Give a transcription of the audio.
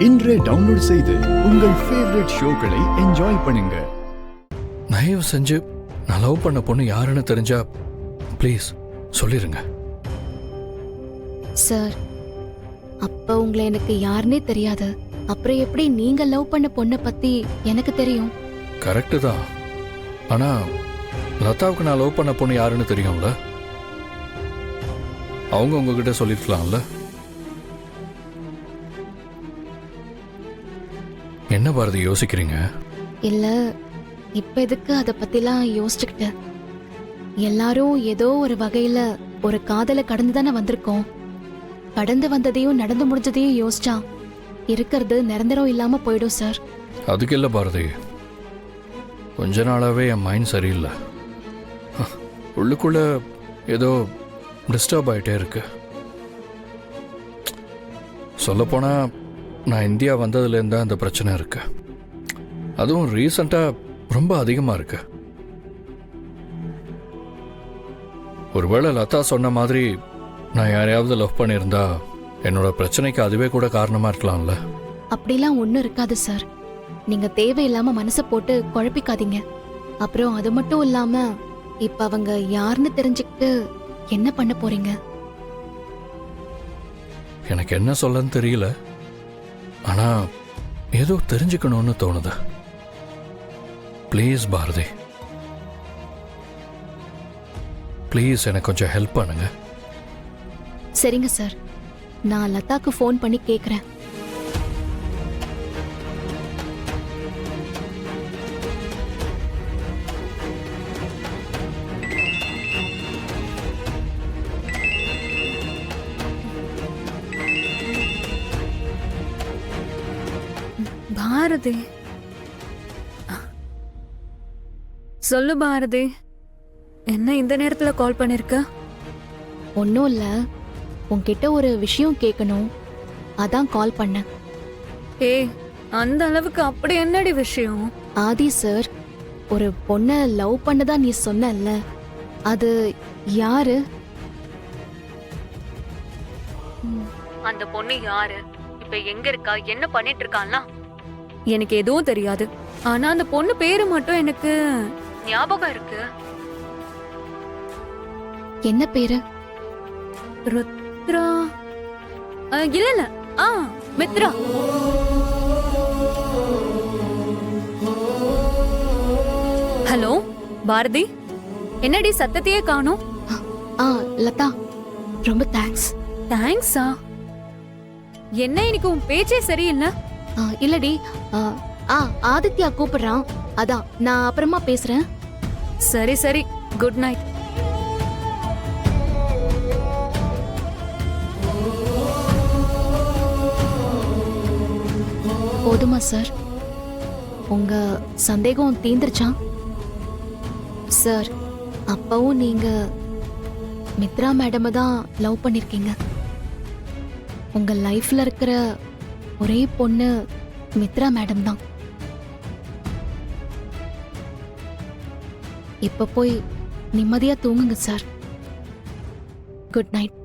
இன்றே டவுன்லோட் செய்து உங்கள் ஃபேவரட் ஷோக்களை என்ஜாய் பண்ணுங்க. தயவு செஞ்சு நான் லவ் பண்ண பொண்ணு யாருன்னு தெரிஞ்சா ப்ளீஸ் சொல்லிருங்க. சார், அப்ப உங்களை எனக்கு யாருன்னே தெரியாது. அப்புறம் எப்படி நீங்க லவ் பண்ண பொண்ணை பத்தி எனக்கு தெரியும்? கரெக்டு தான். ஆனா லதாவுக்கு நான் லவ் பண்ண பொண்ணு யாருன்னு தெரியும்ல. அவங்க உங்ககிட்ட சொல்லிருக்கலாம்ல. என்ன பாரதி யோசிக்கிறீங்க? இல்ல, இப்ப எதுக்கு அத பத்திலாம் யோசிச்சுக்கிட்டு? எல்லாரும் ஏதோ ஒரு வகையில ஒரு காதலை கடந்து தானே வந்திருக்கோம். கடந்து வந்ததையும் நடந்து முடிஞ்சதையும் யோசிச்சா இருக்கிறது நிரந்தரம் இல்லாம போயிடும் சார். அதுக்கு இல்ல பாரதி, கொஞ்ச நாளாவே என் மைண்ட் சரியில்லை. உள்ளுக்குள்ள ஏதோ டிஸ்டர்ப் ஆகிட்டே இருக்கு. சொல்லப்போனா நான் இந்தியா வந்ததுலேருந்து அந்த பிரச்சனை இருக்கு. அதுவும் ரீசண்டாக ரொம்ப அதிகமாக இருக்கு. ஒருவேளை லதா சொன்ன மாதிரி நான் யாரையாவது லவ் பண்ணியிருந்தா என்னோட பிரச்சனைக்கு அதுவே கூட காரணமாக இருக்கலாம்ல. அப்படிலாம் ஒன்றும் இருக்காது சார். நீங்க தேவையில்லாம மனசை போட்டு குழப்பிக்காதீங்க. அப்புறம் அது மட்டும் இல்லாம இப்ப அவங்க யாருன்னு தெரிஞ்சுக்கிட்டு என்ன பண்ண போறீங்க? எனக்கு என்ன சொல்லன்னு தெரியல. ஆனா ஏதோ தெரிஞ்சுக்கணும்னு தோணுது. ப்ளீஸ் பாரதி, ப்ளீஸ் எனக்கு கொஞ்சம் ஹெல்ப் பண்ணுங்க. சரிங்க சார், நான் லதாக்கு ஃபோன் பண்ணி கேக்குறேன். பாரதி, சொல்லு பாரதி, என்ன இந்த நேரத்துல கால் பண்ணிருக்க? ஒன்றும் இல்ல, உன்கிட்ட ஒரு விஷயம் கேட்கணும், அதான் கால் பண்ணேன். ஏய், அந்த அளவுக்கு அப்படி என்னடி விஷயம்? ஆதி சார், ஒரு பொண்ணை லவ் பண்ணதா நீ சொன்னல்ல, அது யாரு? அந்த பொண்ணு யாரு, இப்ப எங்க இருக்கா, என்ன பண்ணிட்டு இருக்கான்னா எனக்கு எதுவும் தெரியாது. ஆனா அந்த பொண்ணு பேரு மட்டும் எனக்கு ஞாபகம் இருக்கு. என்ன பேரு? ருத்ரா? இல்ல, மித்ரா. ஹலோ பாரதி, என்னடி சத்தத்தையே காணோம்? லதா, ரொம்ப தேங்க்ஸ். தேங்க்ஸா? என்ன இன்னைக்கு உன் பேச்சே சரியில்லை. இல்லடி, ஆதித்யா கூப்பிடுறான், அதான் நான் அப்புறமா பேசுறேன். சரி சரி, குட் நைட். போதுமா சார்? உங்க சந்தேகம் தீந்துருச்சா சார்? அப்பவும் நீங்க மித்ரா மேடம் தான் லவ் பண்ணிருக்கீங்க. உங்க லைஃப்ல இருக்கிற ஒரே பொண்ணு மித்ரா மேடம் தான். இப்ப போய் நிம்மதியா தூங்குங்க சார். Good night.